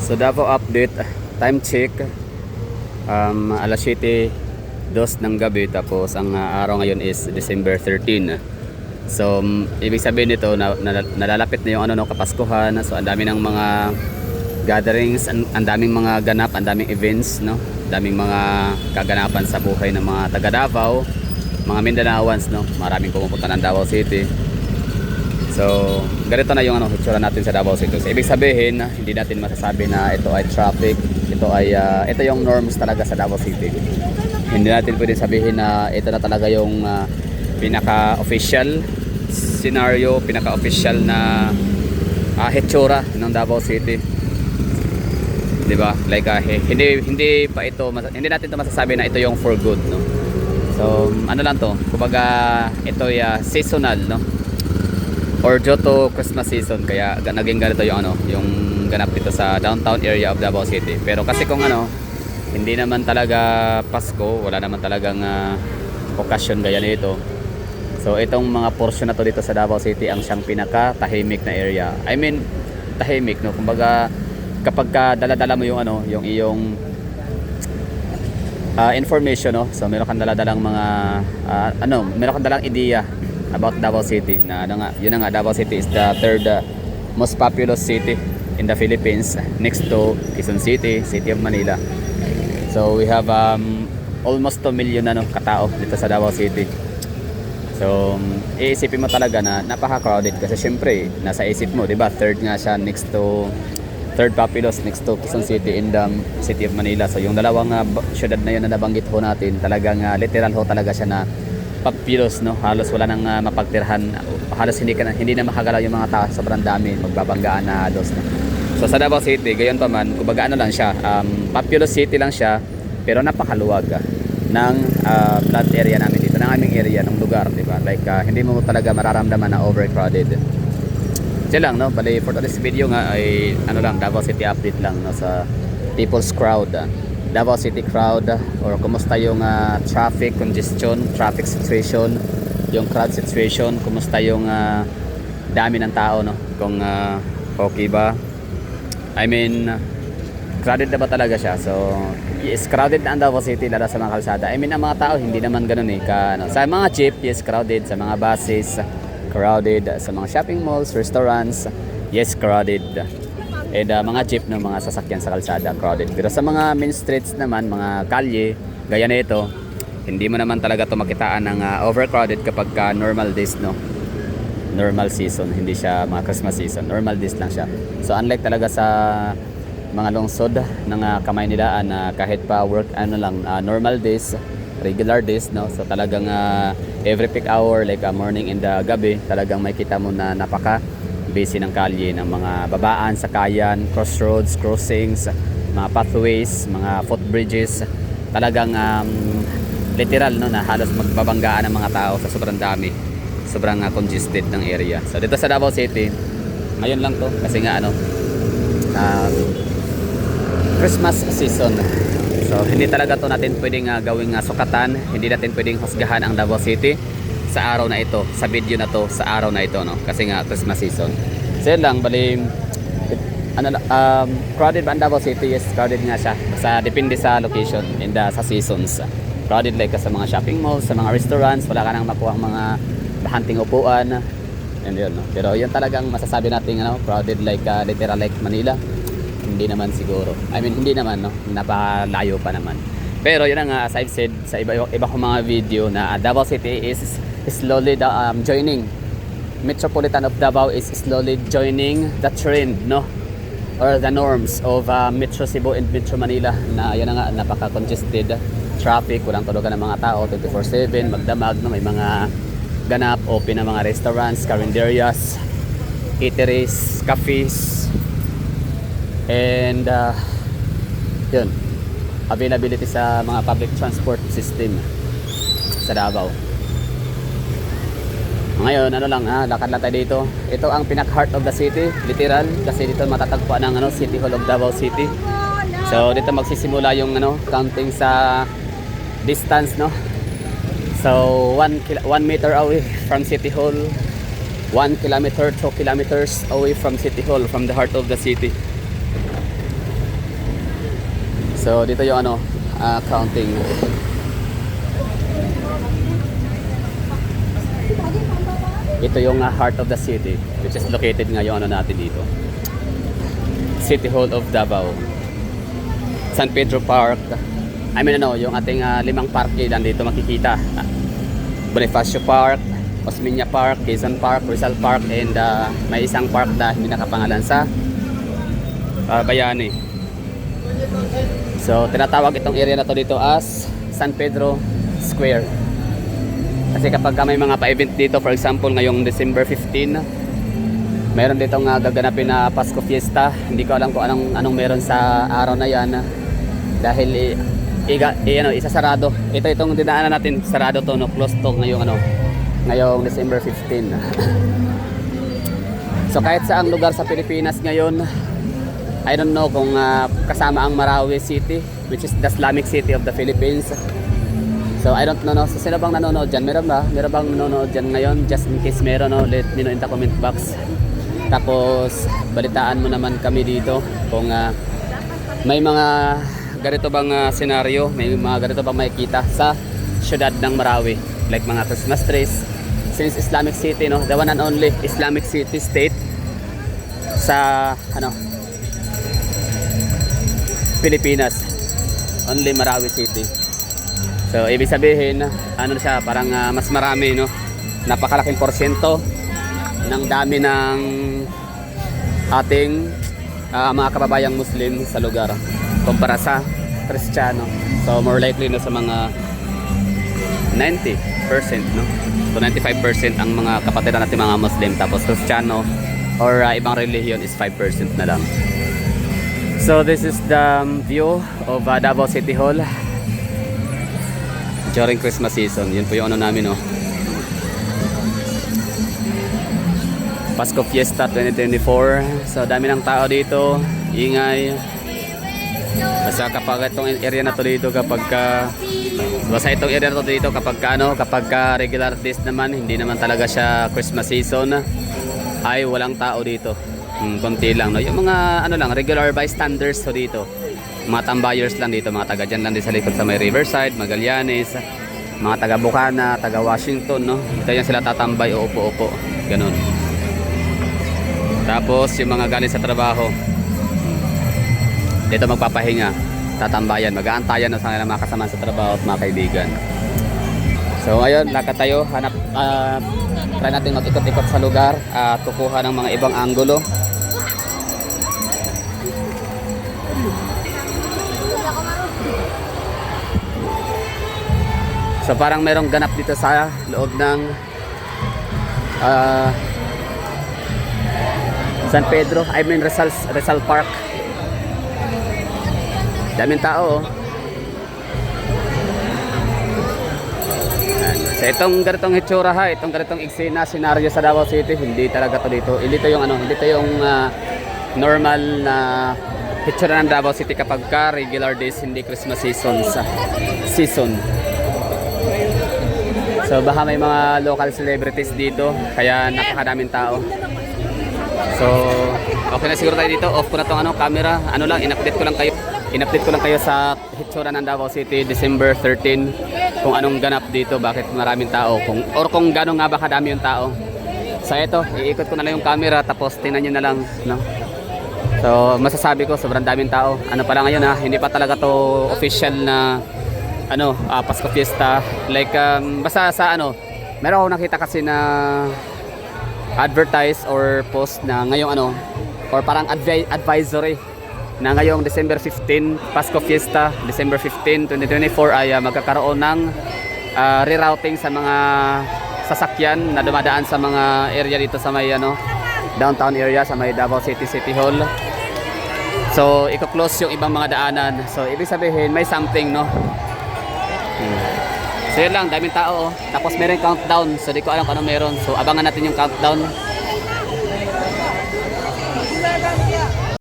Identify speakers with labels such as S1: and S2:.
S1: So Davao update, time check, alas 7:02 ng gabi, tapos ang araw ngayon is December 13. So ibig sabihin nito na nalalapit na yung Kapaskuhan. So ang dami ng mga gatherings, ang daming mga ganap, ang daming events, no? Daming mga kaganapan sa buhay ng mga taga Davao, mga Mindanaoans, no? Maraming pumupunta ng Davao City. So, ganito na yung hitsura natin sa Davao City. So, ibig sabihin, hindi natin masasabi na ito ay traffic. Ito yung norms talaga sa Davao City. Hindi natin pwede sabihin na ito na talaga yung pinaka-official scenario, pinaka-official na hitsura ng Davao City. 'Di ba? Like hindi natin ito masasabi na ito yung for good, no. So, ano lang to? Kumbaga ito ay seasonal, no? Or due to Christmas season, kaya naging ganito yung yung ganap dito sa downtown area of Davao City. Pero kasi kung hindi naman talaga Pasko, wala naman talagang okasyon gaya nito. So itong mga portion na to dito sa Davao City ang siyang pinaka tahimik na area. I mean, tahimik, no. Kumbaga kapag dala-dala mo yung yung iyong information, no. So meron kang dala-dalang mga meron kang dalang ideya about Davao City na yun nga, Davao City is the third most populous city in the Philippines, next to Quezon City, City of Manila. So we have almost 2 million katao dito sa Davao City. So iisipin mo talaga na napaka-crowded kasi syempre nasa isip mo, 'di ba? Third populous next to Quezon City in the City of Manila. So yung dalawang syudad na yun na nabanggit ho natin, talagang literal ho talaga siya na populous, no. Halos wala nang mapagtirhan. Halos hindi na makagalaw yung mga tao, sobrang dami, magbabanggaan na halos, no? So sa Davao City, gayon pa man, kumbaga lang siya, populous city lang siya, pero napakaluwag ng blood area namin dito, ng aming area, ng lugar, di ba? Like hindi mo talaga mararamdaman na overcrowded. Siya lang, no. Bali for this video nga ay Davao City update lang, no, sa people's crowd, Davao City crowd, or kumusta yung traffic congestion, traffic situation, yung crowd situation, kumusta yung dami ng tao, no? Kung okay ba? I mean, crowded na ba talaga siya? So, yes, crowded na ang Davao City, lalo sa mga kalsada. I mean, ang mga tao hindi naman ganoon sa mga jeep, yes, crowded. Sa mga buses, crowded. Sa mga shopping malls, restaurants, yes, crowded. And mga jeep, no, mga sasakyan sa kalsada, crowded. Pero sa mga main streets naman, mga kalye, gaya na ito, hindi mo naman talaga ito makitaan ng overcrowded kapag normal days, no. Normal season, hindi siya mga Christmas season, normal days lang siya. So unlike talaga sa mga lungsod ng Kamaynilaan na kahit pa work normal days, regular days, no. So talagang every peak hour, like morning and gabi, talagang may kita mo na napaka busy ng kalye, ng mga babaan, sakayan, crossroads, crossings, mga pathways, mga footbridges. Talagang literal, no, na halos magbabanggaan ng mga tao sa sobrang dami, sobrang congested ng area. So dito sa Davao City, ngayon lang to kasi nga Christmas season. So hindi talaga to natin pwedeng gawing sukatan, hindi natin pwedeng husgahan ang Davao City sa araw na ito, sa video na to, sa araw na ito, no, kasi nga Christmas season. So yun lang, bali crowded ba ang Davao City? Yes, crowded nga siya, depende sa location and sa seasons. Crowded like sa mga shopping malls, sa mga restaurants, wala ka nang makuha mga bahanting upuan, and yun, no? Pero yun talagang masasabi natin crowded like literal like Manila. Hindi naman siguro, I mean hindi naman, no, napalayo pa naman. Pero yun nga, as I've said sa iba kong mga video, na Davao City is slowly joining, Metropolitan of Davao is slowly joining the trend, no, or the norms of Metro Cebu and Metro Manila, na yan nga, napaka-congested, traffic, walang tulugan ng mga tao 24/7, magdamag, no, may mga ganap, open na mga restaurants, carinderias, eateries, cafes, and yun, availability sa mga public transport system sa Davao. Ngayon, lakad lang tayo dito. Ito ang pinaka-heart of the city, literal, kasi dito matatagpuan ang City Hall of Davao City. So dito magsisimula yung counting sa distance, no. So 1 meter away from City Hall, 1 kilometer, 2 kilometers away from City Hall, from the heart of the city. So dito yung ano, counting. Ito yung heart of the city, which is located nga yung ano natin dito. City Hall of Davao. San Pedro Park. I mean ano, yung ating 5 parke dito makikita. Bonifacio Park, Osmeña Park, Quezon Park, Rizal Park, and may isang park na hindi nakapangalan sa Bayani. So tinatawag itong area na to dito as San Pedro Square. Kasi kapag may mga pa-event dito, for example ngayong December 15, meron dito nga gaganapin na Pasko Fiesta. Hindi ko alam kung anong meron sa araw na yan dahil isasarado. Itong dinaanan natin, sarado to, no, close to ngayong December 15. So kahit saang lugar sa Pilipinas ngayon, I don't know kung kasama ang Marawi City, which is the Islamic city of the Philippines. So I don't know, no? So sino bang nanonood dyan? Meron ba? Meron bang nanonood dyan ngayon? Just in case meron, no? Let me know in the comment box. Tapos balitaan mo naman kami dito kung may mga ganito bang senaryo, may mga ganito bang makikita sa syudad ng Marawi, like mga Christmas trees. Since Islamic city, no, the one and only Islamic city state sa Pilipinas, only Marawi City. So ibig sabihin siya, parang mas marami, no, napakalaking porsyento ng dami ng ating mga kababayang Muslim sa lugar kumpara sa Kristiyano. So more likely sa mga 90%, no? So 95% ang mga kapatiran natin mga Muslim, tapos Kristiyano or ibang religion is 5% na lang. So this is the view of Davao City Hall during Christmas season. Yun po yung namin, no? Pasko Fiesta 2024. So dami ng tao dito, ingay. Basta kapag itong area na to dito, kapag regular days naman, hindi naman talaga siya Christmas season, ay walang tao dito. Konti lang, no? Yung mga regular bystanders to dito, mga tambayers lang dito, mga taga dyan lang din sa likod sa may Riverside, Magallanes, mga taga Bukana, taga Washington, no? Ito yan sila tatambay, upo-upo, ganun. Tapos yung mga galing sa trabaho, dito magpapahinga, tatambayan, mag-aantayan sa kanilang mga kasama sa trabaho at mga kaibigan. So ngayon, lakad tayo, try natin mag-ikot-ikot sa lugar at kukuha ng mga ibang anggulo. So parang merong ganap dito sa loob ng San Pedro, Rizal Park. Daming tao, oh. So itong ganitong hitsura, itong ganitong eksena, senaryo sa Davao City, hindi talaga to dito. Hindi to yung normal na hitsura ng Davao City kapag regular days, hindi Christmas season. So baka may mga local celebrities dito, kaya napakadaming tao. So okay na siguro tayo dito. Off ko na tong camera. In-update ko lang kayo sa hitsura ng Davao City December 13, kung anong ganap dito, bakit maraming tao, kung gano'n nga ba kadami yung tao. So ito, iikot ko na lang yung camera, tapos tingnan nyo na lang, no? So masasabi ko, sobrang daming tao. Pala ngayon, hindi pa talaga to official na Pasko Fiesta. Like basta sa meron akong nakita kasi na advertise or post na ngayong or parang advisory na ngayong December 15, Pasko Fiesta, December 15, 2024 ay magkakaroon ng rerouting sa mga sasakyan na dumadaan sa mga area dito sa may downtown area, sa may Davao City Hall. So i-close yung ibang mga daanan. So ibig sabihin may something, no? So yun lang, daming tao, oh. Tapos meron countdown, so di ko alam kung ano meron. So abangan natin yung countdown.